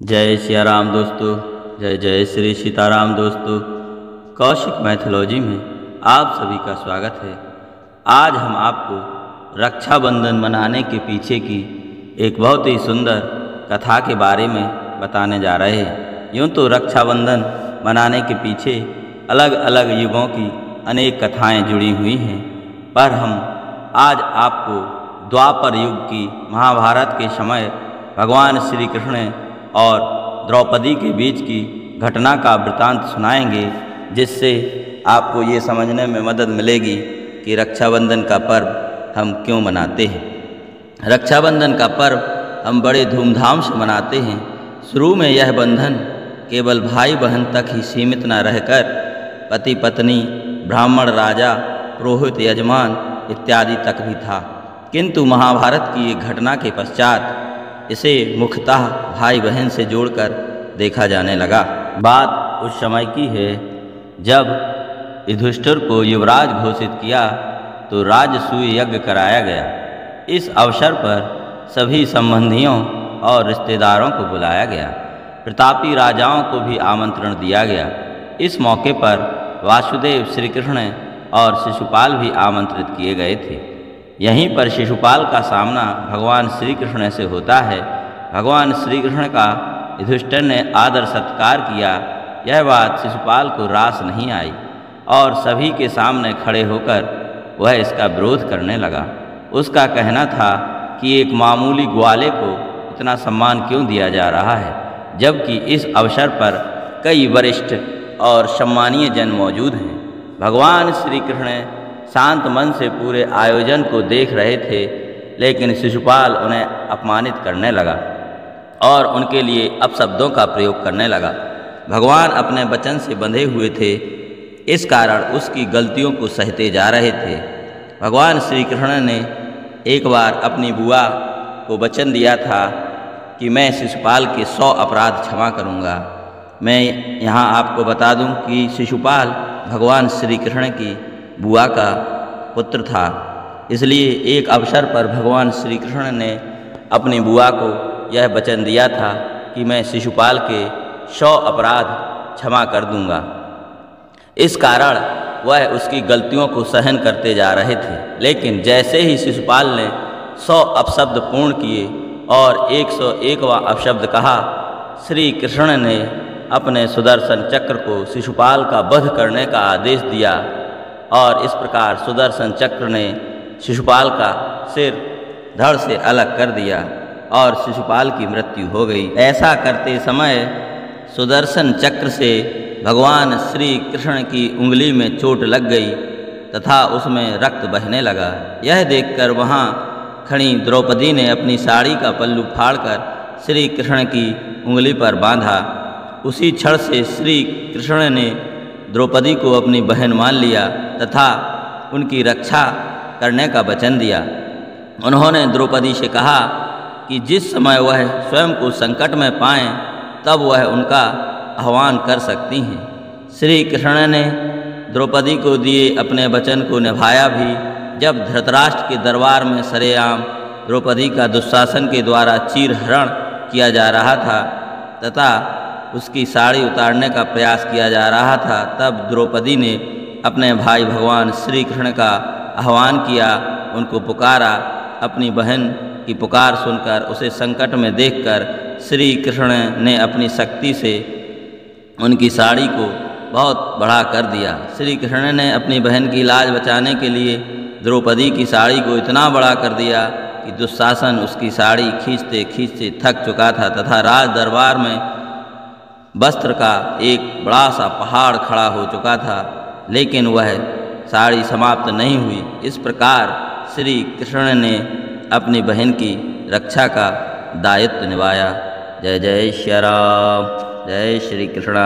जय सिया राम दोस्तों। जय जय श्री सीताराम दोस्तों। कौशिक मैथोलॉजी में आप सभी का स्वागत है। आज हम आपको रक्षाबंधन मनाने के पीछे की एक बहुत ही सुंदर कथा के बारे में बताने जा रहे हैं। यूँ तो रक्षाबंधन मनाने के पीछे अलग अलग युगों की अनेक कथाएं जुड़ी हुई हैं, पर हम आज आपको द्वापर युग की महाभारत के समय भगवान श्री कृष्ण और द्रौपदी के बीच की घटना का वृतांत सुनाएंगे, जिससे आपको ये समझने में मदद मिलेगी कि रक्षाबंधन का पर्व हम क्यों मनाते हैं। रक्षाबंधन का पर्व हम बड़े धूमधाम से मनाते हैं। शुरू में यह बंधन केवल भाई बहन तक ही सीमित न रहकर पति पत्नी, ब्राह्मण, राजा, पुरोहित, यजमान इत्यादि तक भी था, किंतु महाभारत की एक घटना के पश्चात इसे मुख्यतः भाई बहन से जोड़कर देखा जाने लगा। बात उस समय की है जब युधिष्ठिर को युवराज घोषित किया तो राजसूय यज्ञ कराया गया। इस अवसर पर सभी संबंधियों और रिश्तेदारों को बुलाया गया। प्रतापी राजाओं को भी आमंत्रण दिया गया। इस मौके पर वासुदेव, श्री कृष्ण और शिशुपाल भी आमंत्रित किए गए थे। यहीं पर शिशुपाल का सामना भगवान श्री कृष्ण से होता है। भगवान श्री कृष्ण का युधिष्ठिर ने आदर सत्कार किया। यह बात शिशुपाल को रास नहीं आई और सभी के सामने खड़े होकर वह इसका विरोध करने लगा। उसका कहना था कि एक मामूली ग्वाले को इतना सम्मान क्यों दिया जा रहा है, जबकि इस अवसर पर कई वरिष्ठ और सम्मानीय जन मौजूद हैं। भगवान श्री कृष्ण शांत मन से पूरे आयोजन को देख रहे थे, लेकिन शिशुपाल उन्हें अपमानित करने लगा और उनके लिए अपशब्दों का प्रयोग करने लगा। भगवान अपने वचन से बंधे हुए थे, इस कारण उसकी गलतियों को सहते जा रहे थे। भगवान श्री कृष्ण ने एक बार अपनी बुआ को वचन दिया था कि मैं शिशुपाल के 100 अपराध क्षमा करूँगा। मैं यहाँ आपको बता दूँ कि शिशुपाल भगवान श्री कृष्ण की बुआ का पुत्र था, इसलिए एक अवसर पर भगवान श्री कृष्ण ने अपनी बुआ को यह वचन दिया था कि मैं शिशुपाल के 100 अपराध क्षमा कर दूंगा। इस कारण वह उसकी गलतियों को सहन करते जा रहे थे, लेकिन जैसे ही शिशुपाल ने 100 अपशब्द पूर्ण किए और 101वां अपशब्द कहा, श्री कृष्ण ने अपने सुदर्शन चक्र को शिशुपाल का वध करने का आदेश दिया और इस प्रकार सुदर्शन चक्र ने शिशुपाल का सिर धड़ से अलग कर दिया और शिशुपाल की मृत्यु हो गई। ऐसा करते समय सुदर्शन चक्र से भगवान श्री कृष्ण की उंगली में चोट लग गई तथा उसमें रक्त बहने लगा। यह देखकर वहाँ खड़ी द्रौपदी ने अपनी साड़ी का पल्लू फाड़कर श्री कृष्ण की उंगली पर बांधा। उसी क्षण से श्री कृष्ण ने द्रौपदी को अपनी बहन मान लिया तथा उनकी रक्षा करने का वचन दिया। उन्होंने द्रौपदी से कहा कि जिस समय वह स्वयं को संकट में पाएं तब वह उनका आह्वान कर सकती हैं। श्री कृष्ण ने द्रौपदी को दिए अपने वचन को निभाया भी। जब धृतराष्ट्र के दरबार में सरेआम द्रौपदी का दुशासन के द्वारा चीरहरण किया जा रहा था तथा उसकी साड़ी उतारने का प्रयास किया जा रहा था, तब द्रौपदी ने अपने भाई भगवान श्री कृष्ण का आह्वान किया, उनको पुकारा। अपनी बहन की पुकार सुनकर उसे संकट में देखकर श्री कृष्ण ने अपनी शक्ति से उनकी साड़ी को बहुत बड़ा कर दिया। श्री कृष्ण ने अपनी बहन की लाज बचाने के लिए द्रौपदी की साड़ी को इतना बड़ा कर दिया कि दुशासन उसकी साड़ी खींचते खींचते थक चुका था तथा राज दरबार में वस्त्र का एक बड़ा सा पहाड़ खड़ा हो चुका था, लेकिन वह साड़ी समाप्त नहीं हुई। इस प्रकार श्री कृष्ण ने अपनी बहन की रक्षा का दायित्व निभाया। जय जय श्री राम, जय श्री कृष्ण।